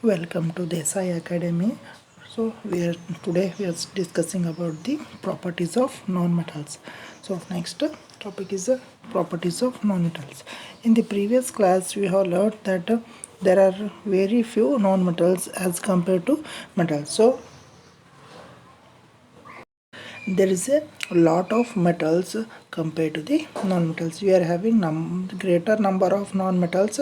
Welcome to Desai Academy. So today we are discussing about the properties of nonmetals. So next topic is the properties of nonmetals. In the previous class we have learned that there are very few nonmetals as compared to metals. So there is a lot of metals compared to the non-metals. We are having greater number of non-metals,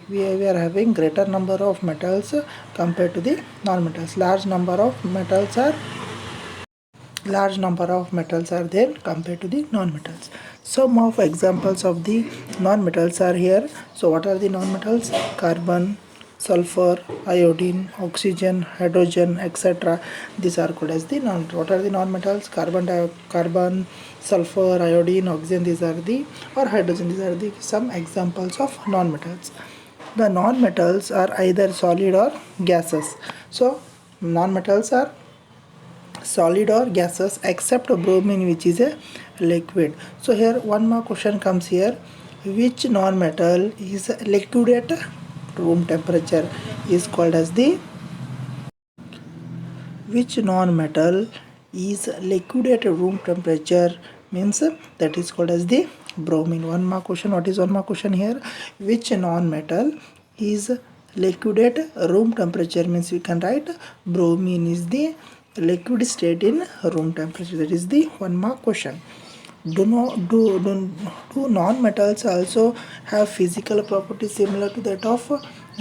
we are having greater number of metals compared to the non-metals. Large number of metals are there compared to the non-metals. Some of examples of the non-metals are here. So what are the non-metals? Carbon, sulfur, iodine, oxygen, hydrogen, etc. These are called as the non. What are the non-metals? Carbon, sulfur, iodine, oxygen. These are the or hydrogen. These are the some examples of non-metals. The non-metals are either solid or gases. So non-metals are solid or gases except bromine, which is a liquid. So here one more question comes here: which non-metal is liquid at room temperature is called as the which non-metal is liquid at room temperature means that is called as the bromine. One more question. What is one more question here? Which non-metal is liquid at room temperature means we can write bromine is the liquid state in room temperature. That is the one more question. Do non-metals also have physical properties similar to that of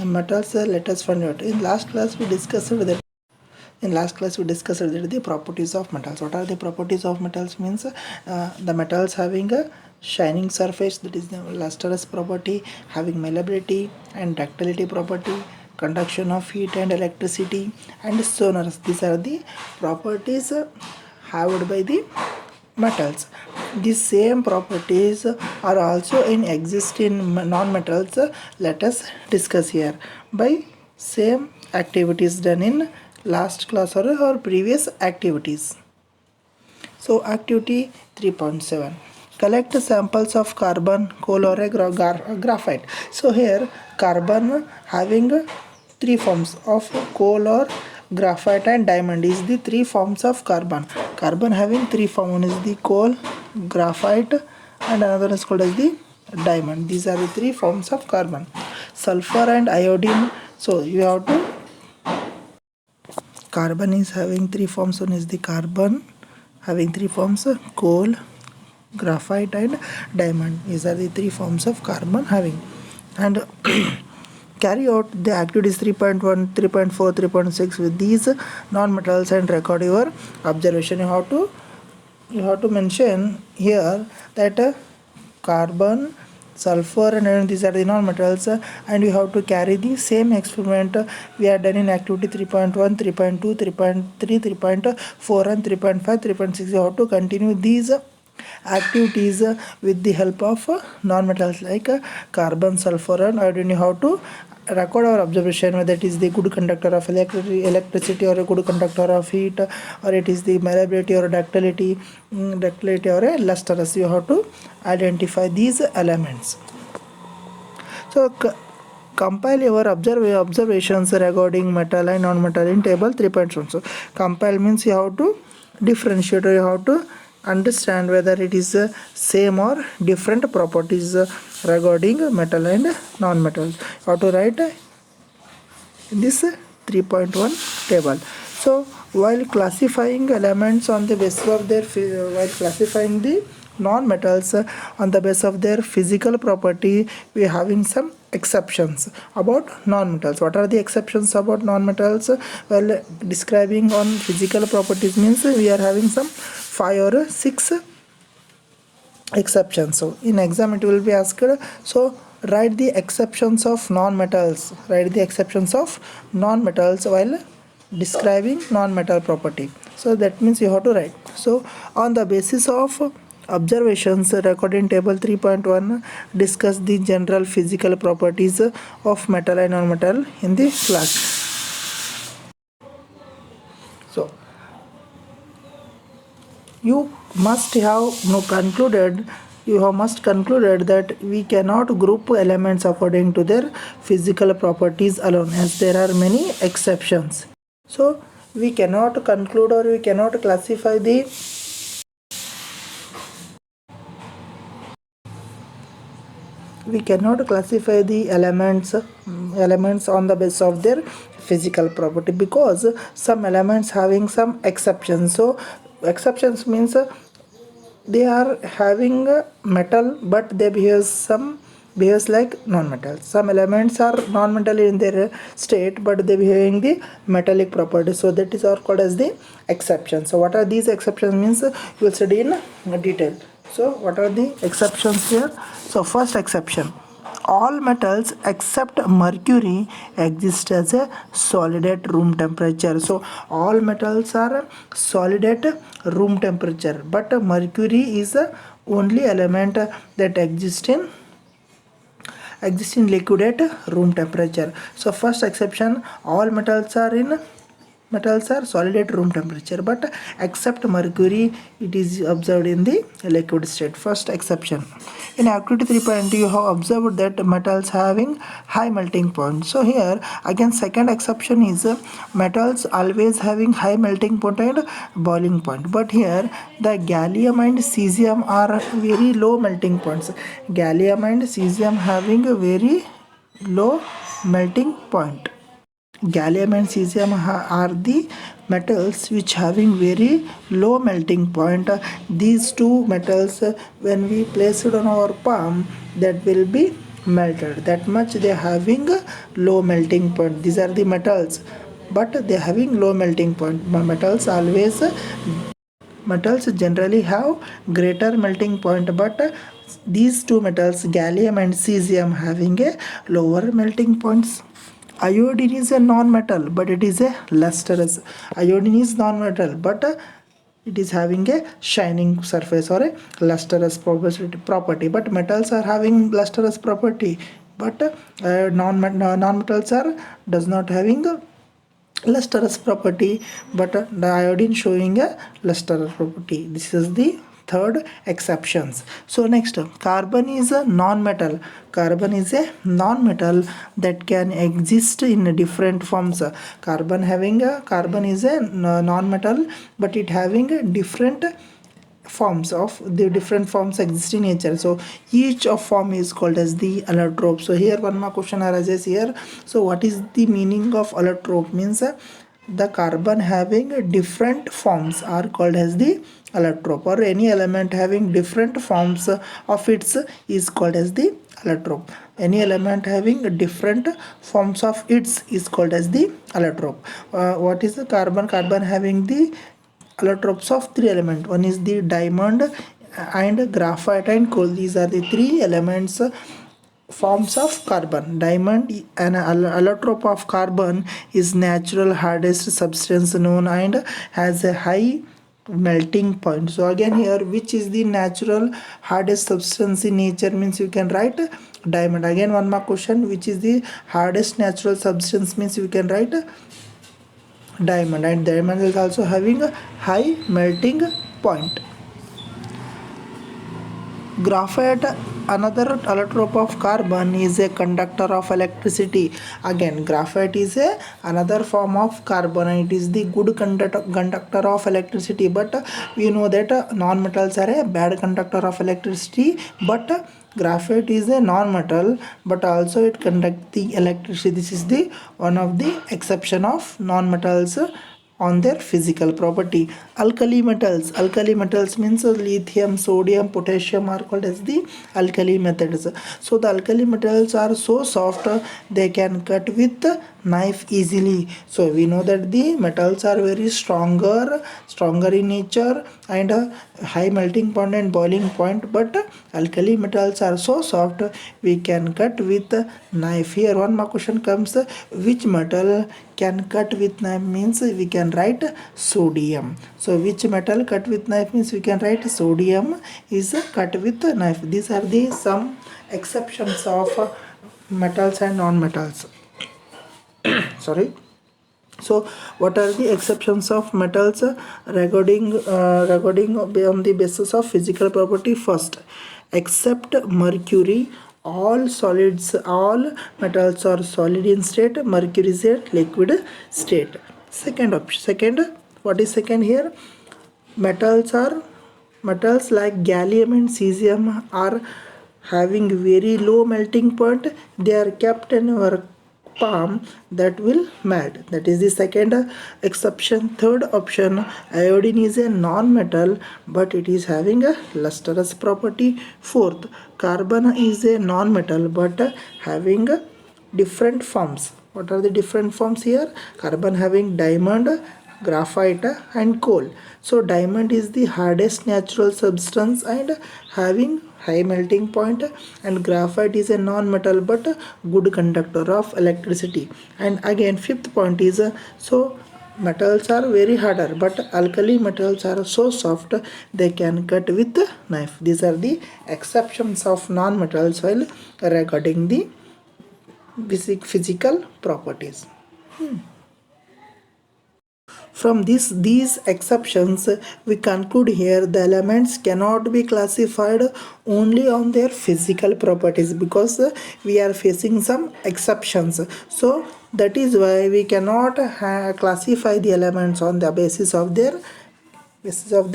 metals? Let us find out. In last class we discussed the properties of metals. What are the properties of metals means the metals having a shining surface, that is the lustrous property, having malleability and ductility property, conduction of heat and electricity, and sonorous. These are the properties haved by the metals. These same properties are also in exist in non-metals. Let us discuss here by same activities done in last class or previous activities. So activity 3.7, collect samples of carbon, coal or a graphite. So here carbon having three forms of coal or graphite and diamond is the three forms of carbon. Carbon having three forms: one is the coal, graphite, and another is called as the diamond. These are the three forms of carbon. Sulfur and iodine. So you have to carbon is having three forms. One is the carbon having three forms: coal, graphite, and diamond. These are the three forms of carbon having. And carry out the activities 3.1, 3.4, 3.6 with these non-metals and record your observation. You have to mention here that carbon, sulfur, and iron, these are the non-metals, and you have to carry the same experiment we are done in activity 3.1, 3.2, 3.3, 3.4, and 3.5, 3.6. You have to continue these activities with the help of non-metals like carbon, sulfur, and iodine. You have to record our observation whether it is the good conductor of electricity or a good conductor of heat, or it is the malleability or ductility, or a lustrous. You have to identify these elements. So compile your observations regarding metal and non-metal in table 3.1. So compile means you have to differentiate, or you have to understand whether it is same or different properties regarding metal and non-metal. You have to write in this 3.1 table. So while classifying elements on the basis of their while classifying the non-metals on the basis of their physical property, we are having some exceptions about non-metals. What are the exceptions about non-metals? Well, describing on physical properties means we are having some 5 or 6 exceptions. So in exam it will be asked, so write the exceptions of non-metals. Write the exceptions of non-metals while describing non-metal property. So that means you have to write. So on the basis of observations recorded in table 3.1, discuss the general physical properties of metal and non-metal in the class. So you must have concluded you have must concluded that we cannot group elements according to their physical properties alone, as there are many exceptions. So we cannot conclude or we cannot classify the elements on the basis of their physical property, because some elements having some exceptions. So exceptions means they are having metal but they behaves like non-metal. Some elements are non-metal in their state but they behaving the metallic property, so that is all called as the exception. So what are these exceptions means you will study in detail. So what are the exceptions here? So first exception, all metals except mercury exist as a solid at room temperature. So all metals are solid at room temperature, but mercury is the only element that exists in liquid at room temperature. So first exception, all metals are solid at room temperature, but except mercury it is observed in the liquid state. First exception. In activity 3.2 you have observed that metals having high melting point. So here again second exception is metals always having high melting point and boiling point, but here the gallium and cesium are very low melting points. Gallium and cesium having a very low melting point. Gallium and cesium are the metals which having very low melting point. These two metals when we place it on our palm, that will be melted. That much they having low melting point. These are the metals, but they having low melting point. Metals generally have greater melting point, but these two metals gallium and cesium having a lower melting points. Iodine is a non-metal but it is a lustrous. Iodine is non-metal but it is having a shining surface or a lustrous property, but metals are having lustrous property, but non-metals are does not having a lustrous property, but the iodine showing a lustrous property. This is the third exceptions. So next, carbon is a non-metal. Carbon is a non-metal that can exist in different forms. Carbon is a non-metal but it having different forms exist in nature. So each of form is called as the allotrope. So here one more question arises here. So what is the meaning of allotrope? Means the carbon having different forms are called as the allotrope, or any element having different forms of its is called as the allotrope. Any element having different forms of its is called as the allotrope. What is the carbon? Carbon having the allotropes of three elements. One is the diamond and graphite and coal. These are the three elements forms of carbon. Diamond, an allotrope of carbon, is natural hardest substance known and has a high melting point. So again here, which is the natural hardest substance in nature means you can write diamond. Again one more question, which is the hardest natural substance means you can write diamond, and diamond is also having a high melting point. Graphite, another allotrope of carbon, is a conductor of electricity. Again graphite is a another form of carbon and it is the good conductor of electricity, but we know that non-metals are a bad conductor of electricity, but graphite is a non-metal but also it conducts the electricity. This is the one of the exception of non-metals on their physical property. Alkali metals means lithium, sodium, potassium are called as the alkali metals. So the alkali metals are so soft they can cut with knife easily. So we know that the metals are very stronger in nature and high melting point and boiling point, but alkali metals are so soft we can cut with knife. Here one more question comes, which metal can cut with knife means we can write sodium. So which metal cut with knife means we can write sodium is cut with knife. These are the some exceptions of metals and non-metals. Sorry. So what are the exceptions of metals regarding on the basis of physical property? First, except mercury. All solids, all metals are solid in state. Mercury is a liquid state. Second option. Second, what is second here? Metals are metals like gallium and cesium are having very low melting point. They are kept in our palm that will melt. That is the second exception. Third option, iodine is a non-metal but it is having a lustrous property. Fourth, carbon is a non-metal but having different forms. What are the different forms here? Carbon having diamond, graphite and coal. So diamond is the hardest natural substance and having high melting point, and graphite is a non-metal but a good conductor of electricity. And again fifth point is so metals are very harder but alkali metals are so soft they can cut with a knife. These are the exceptions of non-metals while regarding the physical properties. From these exceptions, we conclude here the elements cannot be classified only on their physical properties because we are facing some exceptions. So that is why we cannot classify the elements on the basis of their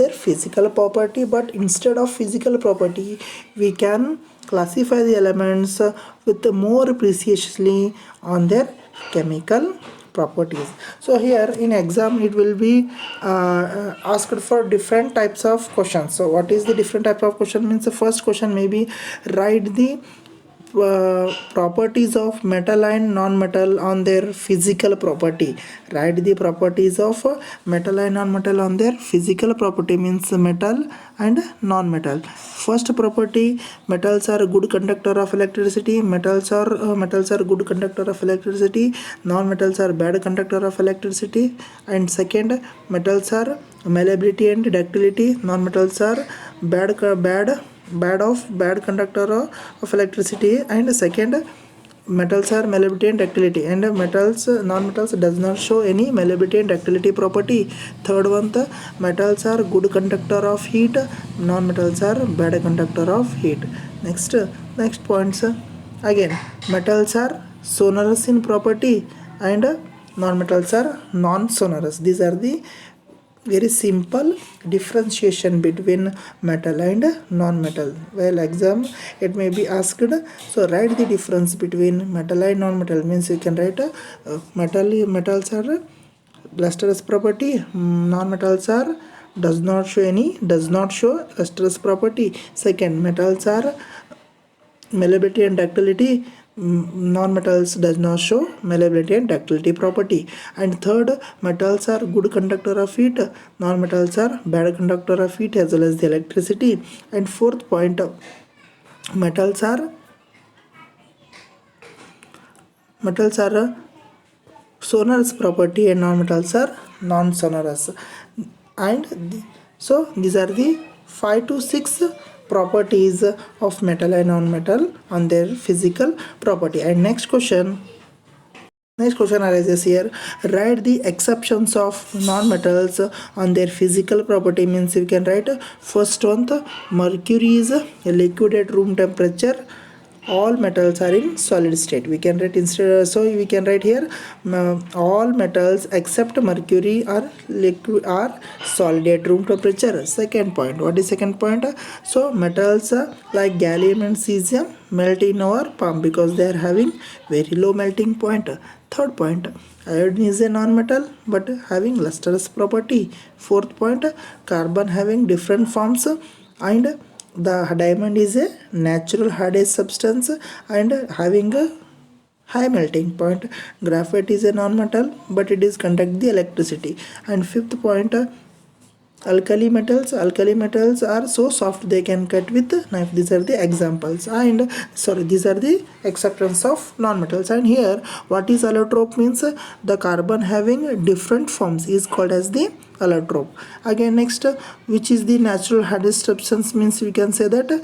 physical property, but instead of physical property we can classify the elements with more precisely on their chemical properties. So here in exam it will be asked for different types of questions. So what is the different type of question means? The first question may be write the properties of metal and non-metal on their physical property. Write the properties of metal and non-metal on their physical property means metal and non-metal. First property, metals are good conductor of electricity. Metals are good conductor of electricity. Non-metals are bad conductor of electricity. And second, metals are malleability and ductility. Non-metals are bad conductor of electricity. And second, metals are malleability and ductility, and non-metals does not show any malleability and ductility property. Third one, the metals are good conductor of heat, non-metals are bad conductor of heat. Next points, again metals are sonorous in property and non-metals are non-sonorous. These are the very simple differentiation between metal and non-metal. While exam it may be asked, so write the difference between metal and non-metal means you can write metals are lustrous property, non-metals are does not show lustrous property. Second, metals are malleability and ductility, non-metals does not show malleability and ductility property. And third, metals are good conductor of heat, non-metals are bad conductor of heat as well as the electricity. And fourth point, metals are sonorous property and non-metals are non-sonorous. And so these are the 5 to 6 properties of metal and non-metal on their physical property. And next question arises here. Write the exceptions of non-metals on their physical property means you can write first one, the mercury is a liquid at room temperature. All metals are in solid state. We can write instead, so we can write here all metals except mercury are liquid are solid at room temperature. Second point, what is second point? So metals like gallium and cesium melt in our palm because they are having very low melting point. Third point, iodine is a non-metal but having lustrous property. Fourth point, carbon having different forms, and the diamond is a natural hardest substance and having a high melting point. Graphite is a non-metal but it is conduct the electricity. And fifth point, alkali metals are so soft they can cut with knife. These are the examples, and these are the exceptions of non-metals. And here what is allotrope means the carbon having different forms is called as the allotrope. Again next, which is the natural hardest substance means we can say that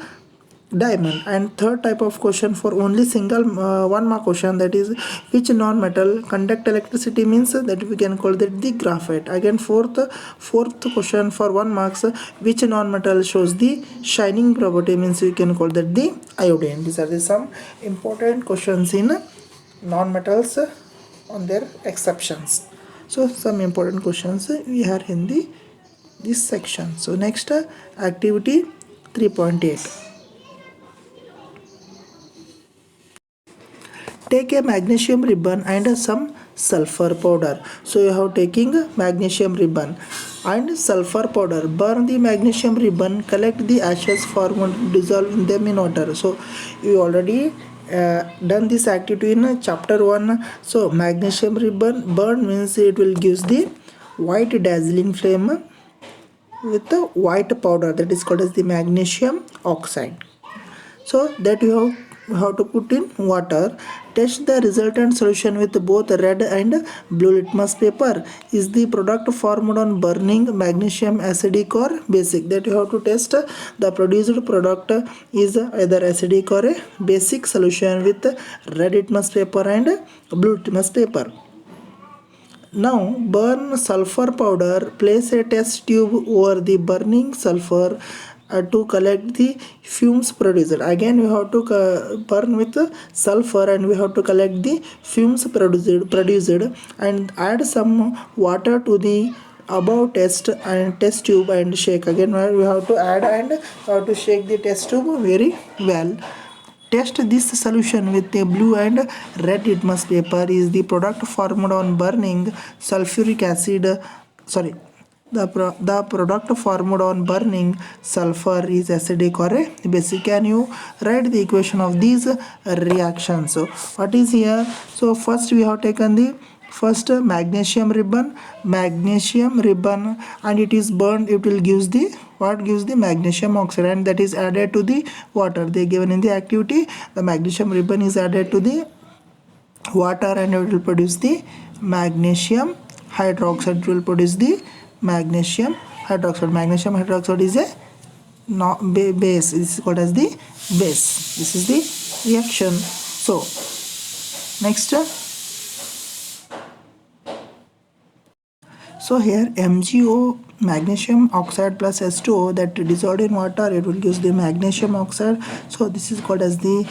diamond. And third type of question for only single 1 mark question, that is which non-metal conduct electricity, means that we can call that the graphite. Again fourth question for 1 marks, which non-metal shows the shining property, means we can call that the iodine. These are the some important questions in non-metals on their exceptions. So some important questions we are in the this section. So next activity 3.8. Take a magnesium ribbon and some sulfur powder. So you have taking magnesium ribbon and sulfur powder. Burn the magnesium ribbon, collect the ashes formed, dissolve them in water. So you already done this activity in chapter 1. So magnesium ribbon burn means it will gives the white dazzling flame with the white powder, that is called as the magnesium oxide. So that you have to put in water. Test the resultant solution with both red and blue litmus paper. Is the product formed on burning magnesium acidic or basic? That you have to test. The produced product is either acidic or a basic solution with red litmus paper and blue litmus paper. Now burn sulfur powder. Place a test tube over the burning sulfur to collect the fumes produced. Again we have to burn with sulfur and we have to collect the fumes produced and add some water to the above test tube and shake. Again we have to add and have to shake the test tube very well. Test this solution with a blue and red litmus paper. Is the product formed on burning sulfuric acid, sorry, the product formed on burning sulfur is acidic or a basic? Can you write the equation of these reactions? So what is here? So first we have taken the first magnesium ribbon and it is burned. It will gives the what gives the magnesium oxide and that is added to the water. They given in the activity the magnesium ribbon is added to the water and it will produce the magnesium hydroxide. It will produce the magnesium hydroxide. Magnesium hydroxide is a base. This is called as the base. This is the reaction. So next, so here MgO, magnesium oxide plus H2O, that dissolved in water, it will give the magnesium oxide. So this is called as the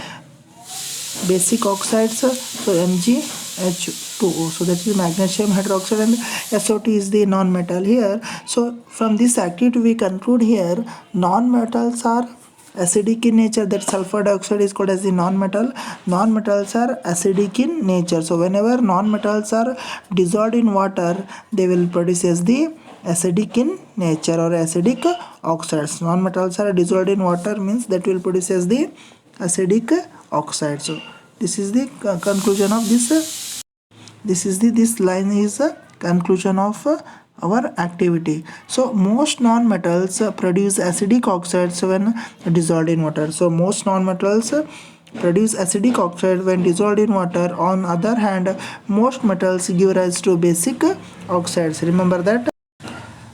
basic oxides. So MgH2O, so that is magnesium hydroxide, and SO2 is the non-metal here. So from this activity we conclude here non-metals are acidic in nature, that sulfur dioxide is called as the non-metal. Non-metals are acidic in nature. So whenever non-metals are dissolved in water, they will produce as the acidic in nature or acidic oxides. Non-metals are dissolved in water means that will produce as the acidic oxide. So this is the conclusion of this. This line is a conclusion of our activity. So most non-metals produce acidic oxides when dissolved in water. So most non-metals produce acidic oxide when dissolved in water. On other hand, most metals give rise to basic oxides. Remember that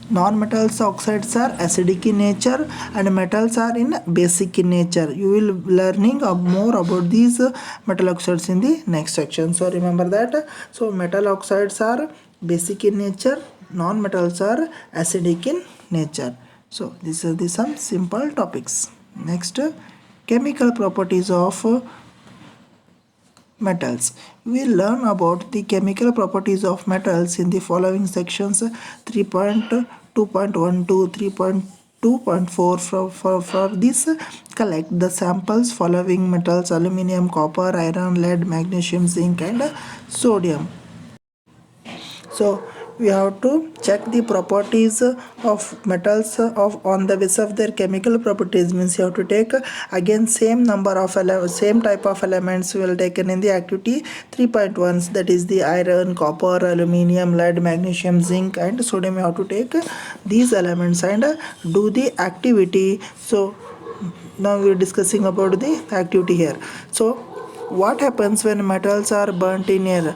non-metals oxides are acidic in nature and metals are in basic in nature. You will learning more about these metal oxides in the next section. So remember that. So metal oxides are basic in nature, non-metals are acidic in nature. So these are the some simple topics. Next, chemical properties of metals. We will learn about the chemical properties of metals in the following sections 3.2.1 to 3.2.4. For this, collect the samples following metals: aluminum, copper, iron, lead, magnesium, zinc and sodium. So we have to check the properties of metals on the basis of their chemical properties. Means you have to take again same number of same type of elements we will taken in the activity 3.1, that is the iron, copper, aluminum, lead, magnesium, zinc and sodium. You have to take these elements and do the activity. So now we are discussing about the activity here. So what happens when metals are burnt in air?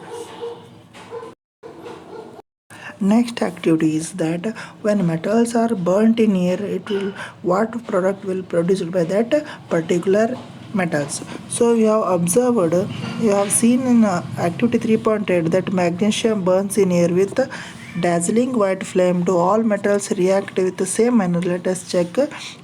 Next activity is that when metals are burnt in air, it will what product will produced by that particular metals. So you have observed, you have seen in activity 3.8 that magnesium burns in air with dazzling white flame. Do all metals react with the same manner? Let us check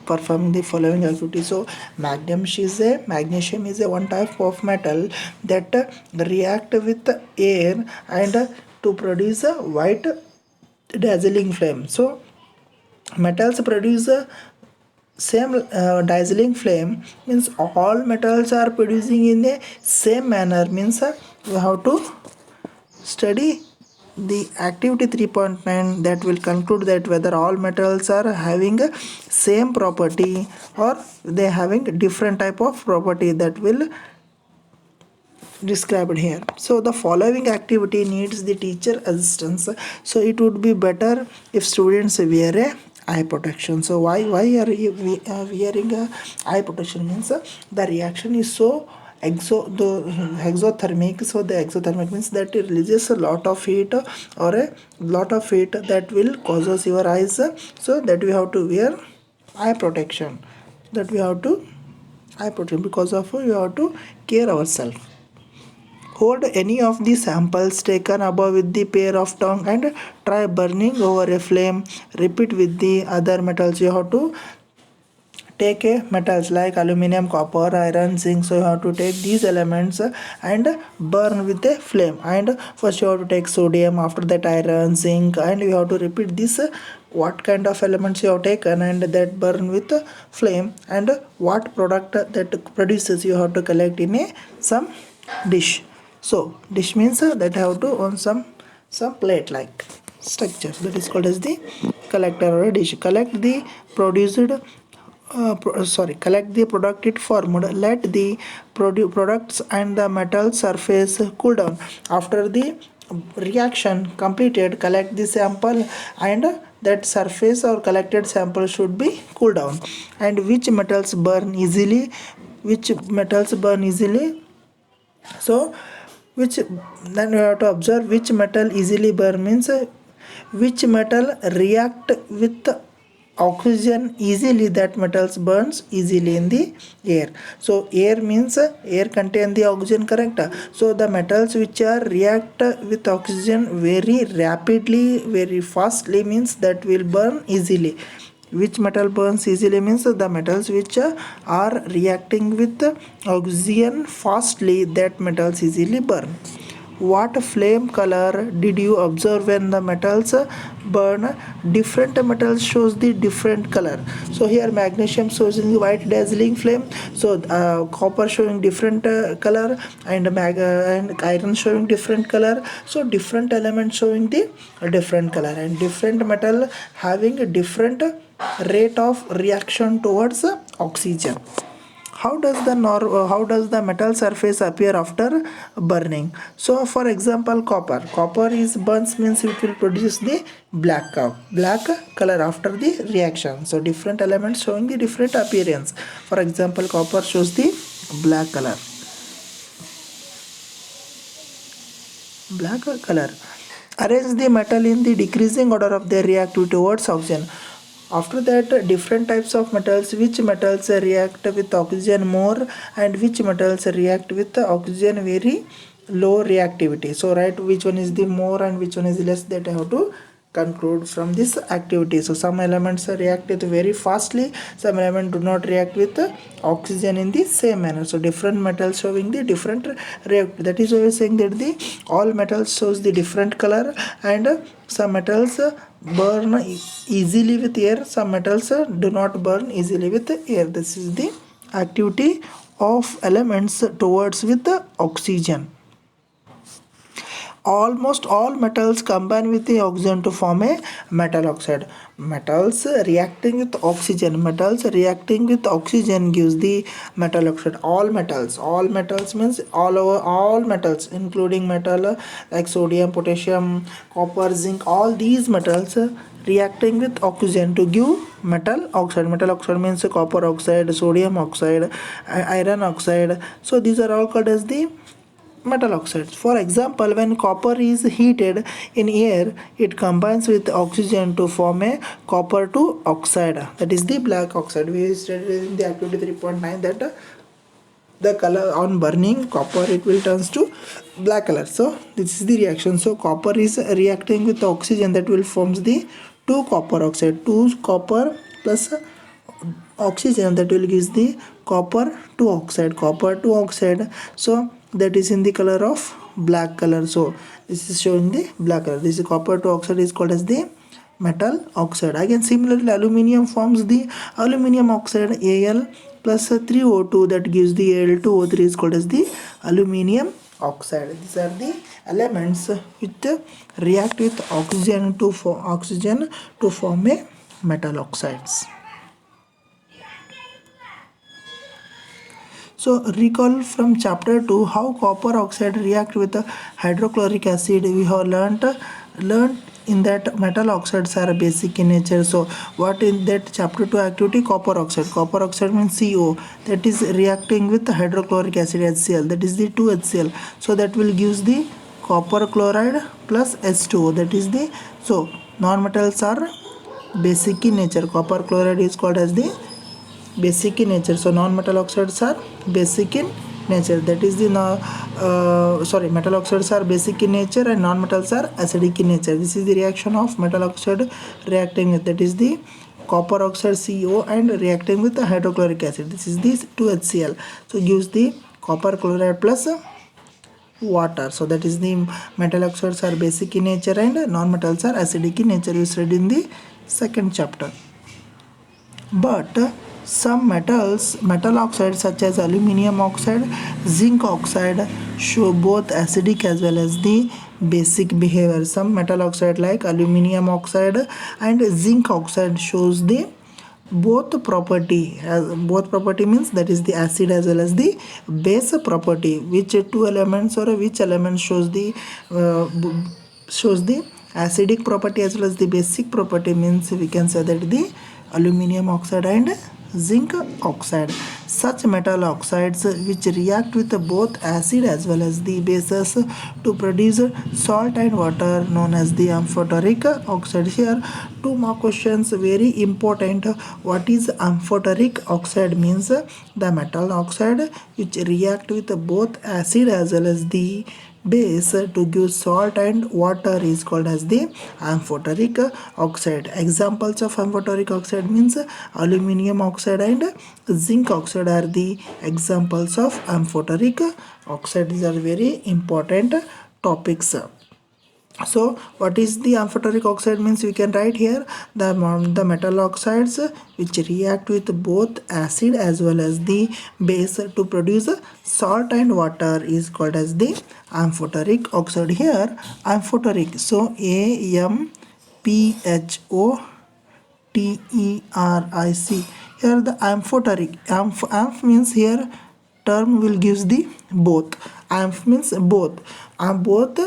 performing the following activity. So magnesium is a one type of metal that react with air and to produce a white dazzling flame. So metals produce a same dazzling flame means all metals are producing in the same manner means you have to study the activity 3.9 that will conclude that whether all metals are having same property or they having different type of property that will described here. So the following activity needs the teacher assistance. So it would be better if students wear a eye protection. So why are you wearing a eye protection means the reaction is so exothermic. So the exothermic means that it releases a lot of heat or a lot of heat that will causes your eyes. So that we have to wear eye protection. That we have to eye protection because of you have to care ourselves. Hold any of the samples taken above with the pair of tongue and try burning over a flame. Repeat with the other metals. You have to take a metals like aluminum, copper, iron, zinc. So you have to take these elements and burn with a flame. And first you have to take sodium, after that iron, zinc, and you have to repeat this what kind of elements you have taken and that burn with flame and what product that produces you have to collect in a some dish. So dish means that have to on some plate like structure that is called as the collector or a dish. Collect the produced collect the product it formed. Let the products and the metal surface cool down. After the reaction completed, collect the sample and that surface or collected sample should be cool down. And which metals burn easily? So which then you have to observe which metal easily burn means which metal react with oxygen easily, that metals burns easily in the air. So air means air contain the oxygen, correct? So the metals which are react with oxygen very rapidly, very fastly means that will burn easily. Which metal burns easily means the metals which are reacting with oxygen fastly, that metals easily burn. What flame color did you observe when the metals burn? Different metals shows the different color. So here magnesium shows in the white dazzling flame. So copper showing different color and and iron showing different color. So different elements showing the different color and different metal having a different rate of reaction towards oxygen. How does the metal surface appear after burning? So for example, copper is burns means it will produce the black color after the reaction. So different elements showing the different appearance. For example, copper shows the black color. Arrange the metal in the decreasing order of their reactivity towards oxygen. After that, different types of metals, which metals react with oxygen more and which metals react with oxygen very low reactivity. So write which one is the more and which one is less, that I have to conclude from this activity. So some elements react with very fastly, some elements do not react with oxygen in the same manner. So different metals showing the different react. That is why we are saying that the all metals shows the different color and some metals burn easily with air, some metals do not burn easily with air. This is the activity of elements towards with the oxygen. Almost all metals combine with the oxygen to form a metal oxide. Metals reacting with oxygen gives the metal oxide. All metals means all metals including metal like sodium, potassium, copper, zinc, all these metals reacting with oxygen to give metal oxide. Metal oxide means copper oxide, sodium oxide, iron oxide. So these are all called as the metal oxides. For example, when copper is heated in air, it combines with oxygen to form a copper to oxide. That is the black oxide. We studied in the activity 3.9 that the color on burning copper, it will turns to black color. So this is the reaction. So copper is reacting with oxygen, that will forms the 2 copper oxide. 2 copper plus oxygen, that will gives the copper to oxide. So that is in the color of black color. So this is showing the black color. This is copper to oxide is called as the metal oxide. Again, similarly, aluminium forms the aluminium oxide, Al plus 3O2, that gives the Al2O3 is called as the aluminium oxide. These are the elements which react with oxygen to form a metal oxides. So recall from chapter 2 how copper oxide react with hydrochloric acid. We have learned in that metal oxides are basic in nature. So what in that chapter 2 activity, copper oxide means CO, that is reacting with hydrochloric acid HCl, that is the 2HCl. So that will gives the copper chloride plus H2O, that is the, so non-metals are basic in nature. Copper chloride is called as the basic in nature. So non-metal oxides are basic in nature, that is the metal oxides are basic in nature and non-metals are acidic in nature. This is the reaction of metal oxide reacting with, that is the copper oxide CO and reacting with the hydrochloric acid. This is the 2HCl. So gives the copper chloride plus water. So that is the metal oxides are basic in nature and non-metals are acidic in nature. You studied in the second chapter. But some metal oxides such as aluminium oxide, zinc oxide show both acidic as well as the basic behavior. Some metal oxide like aluminium oxide and zinc oxide shows the both property. Both property means that is the acid as well as the base property. Which two elements or which element shows the acidic property as well as the basic property, means we can say that the aluminium oxide and zinc oxide. Such metal oxides which react with both acid as well as the bases to produce salt and water known as the amphoteric oxide. Here 2 more questions very important. What is amphoteric oxide? Means the metal oxide which react with both acid as well as the base to give salt and water is called as the amphoteric oxide. Examples of amphoteric oxide means aluminium oxide and zinc oxide are the examples of amphoteric oxide. These are very important topics. So what is the amphoteric oxide? Means we can write here the metal oxides which react with both acid as well as the base to produce salt and water is called as the amphoteric oxide. Here amphoteric, so AMPHOTERIC. Here the amphoteric, amph means here term will gives the both. Amph means both. Both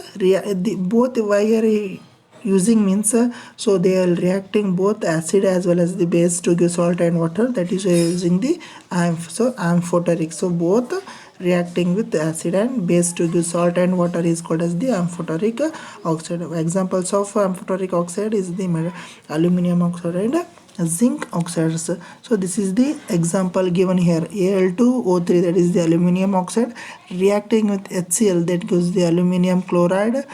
why are using means so they are reacting both acid as well as the base to give salt and water, that is why using the amph. So amphoteric, so both reacting with acid and base to give salt and water is called as the amphoteric oxide. Examples of amphoteric oxide is the aluminium oxide and zinc oxides. So this is the example given here. Al2O3, that is the aluminium oxide, reacting with HCl, that gives the aluminium chloride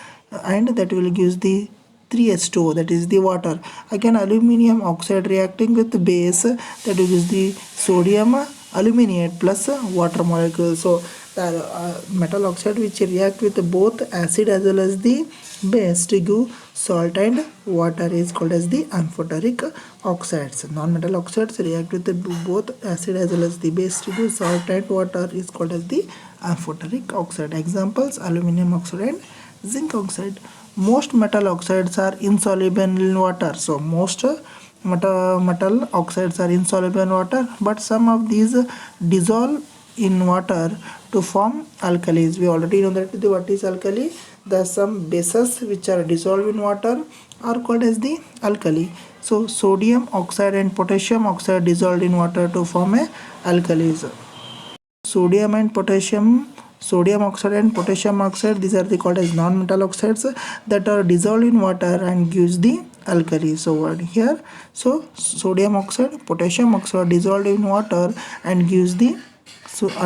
and that will gives the 3H2O, that is the water. Again aluminium oxide reacting with the base, that will give the sodium aluminate plus water molecule. So the metal oxide which react with both acid as well as the base to give salt and water is called as the amphoteric oxides. Non-metal oxides react with both acid as well as the base to give salt and water is called as the amphoteric oxide. Examples aluminium oxide and zinc oxide. Most metal oxides are insoluble in water. So most metal oxides are insoluble in water, but some of these dissolve in water to form alkalis. We already know that what is alkali. The some bases which are dissolved in water are called as the alkali. So sodium oxide and potassium oxide dissolved in water to form a alkalis. Sodium and potassium sodium oxide and potassium oxide. These are called as non-metal oxides that are dissolved in water and gives the alkali. So what here, so sodium oxide, potassium oxide dissolved in water and gives the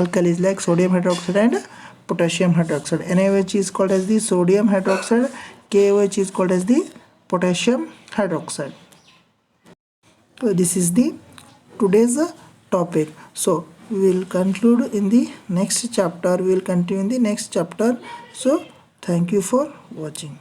alkalis like sodium hydroxide and potassium hydroxide. NaOH is called as the sodium hydroxide, KOH is called as the potassium hydroxide. So this is the today's topic. So we will conclude in the next chapter. We will continue in the next chapter. So thank you for watching.